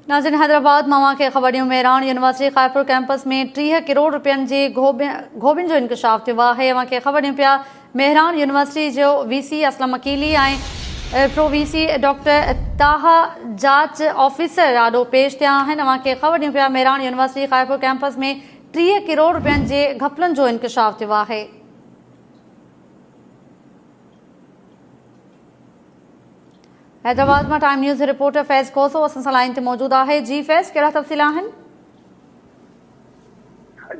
नाज़रीन, हैदराबाद मां खे ख़बर ॾियूं। मेहरान यूनिवर्सिटी ख़ाइरपुर कैंपस में 30 करोड़ रुपयनि जी घोबियुनि जो इंकशाफ थियो आहे। अव्हां खे ख़बर ॾियूं पिया मेहरान यूनिवर्सिटी जो वीसी असलम अकीली ऐं प्रो वीसी डॉक्टर ताहा जांच ऑफिसर ॾाढो पेश थिया आहिनि। अव्हां खे ख़बर ॾियूं पिया मेहरान यूनिवर्सिटी ख़ाइरपुर कैंपस में 30 करोड़ रुपयनि जे घपलनि जो इंकशाफ थियो आहे। हैदराबाद में टाइम न्यूज़ रिपोर्टर फैज़ खोसो असां सां लाइन ते मौजूद है। जी फैज़, कहिड़ा तफ़सील आहिनि?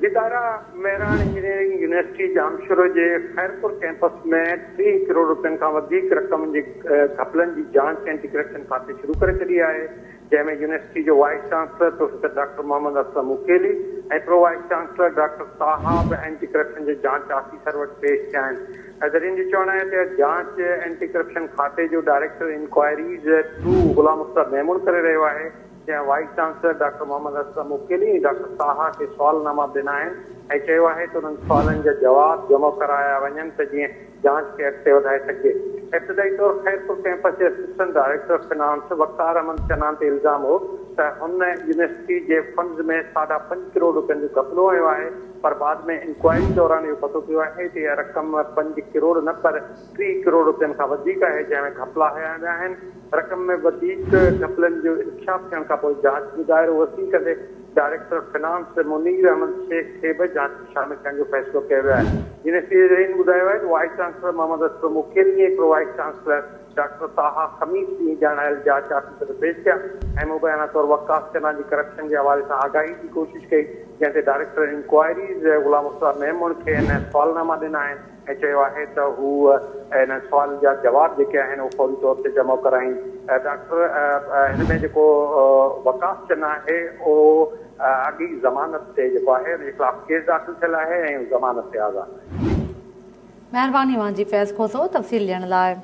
जितारा मेहरान इंजीनियरिंग यूनिवर्सिटी जामशोरो के खैरपुर कैंपस में 3 करोड़ रुपयनि का रक़म जी घपलनि की जांच एंटी करप्शन खाते शुरू कर छॾी है, जैमें यूनिवर्सिटी जो vice chancellor professor doctor Mohammad Aslam Mukeli और pro vice chancellor doctor Tahab anti corruption के जांच ऑफिसर वटि पेश थिया आहिनि। ज़रीन जो चवण है कि जांच एंटी करप्शन खाते जो डायरेक्टर इंक्वायरीज 2 गुलाम मुस्तफ़ा मेमून करे रहियो आहे, जंहिं vice chancellor doctor Mohammad Aslam Mukeli ऐं डॉक्टर ताहा के सवालनामा ॾिना आहिनि ऐं चयो आहे त उन्हनि सवालनि जा जवाब जमा कराया वञनि त जीअं जांच खे अॻिते वधाए सघे। इब्तिदाई तौर खैरपुर कैंपस के असिस्टेंट डायरेक्टर फिनांस वक़्तार अहमद चनान ते इल्ज़ाम हो त हुन यूनिवर्सिटी के फंड्स में 5.5 करोड़ रुपयनि जो घपलो आयो आहे, पर बाद में इंक्वायरी दौरान इहो पतो पियो आहे त इहा रक़म 5 करोड़ न पर 3 करोड़ रुपयनि खां वधीक आहे, जंहिंमें घपला हया विया आहिनि। रक़म में वधीक घपलनि जो इंकशाफ थियण खां पोइ जांच जो दायरो वसी करे डायरेक्टर फिनांस मुनीर अहमद शेख खे बि जांच में शामिल करण जो फैसलो कयो वियो आहे। यूनिवर्सिटी ज़रीन ॿुधायो आहे त वाइस चांसलर मोहम्मद असलम मुकेली ऐं प्रो वाइस चांसलर डॉक्टर ताहा ख़मीस ॾींहुं ॼाणायल जांच ऑफिसर पेश थिया ऐं मुबैना तौर वकास चना जी करप्शन के हवाले से आगाही की कोशिश कई, जंहिं ते डायरेक्टर इंक्वायरीज गुलाम मुस्तफ़ा मेमून खे हिन सवालनामा ॾिना आहिनि ऐं चयो आहे त हू हिन सवाल जा जवाब जेके आहिनि उहे फौरी तौर ते जमा कराइनि। डॉक्टर हिन में जेको वकास चना आहे उहो अॻी ज़मानत ते जेको आहे उनजे ख़िलाफ़ केस दाख़िल थियल आहे ऐं ज़मानत ते आज़ादु आहे। महिरबानी मुंहिंजी फैज़ खोसो तफ़सील ॾियण लाइ।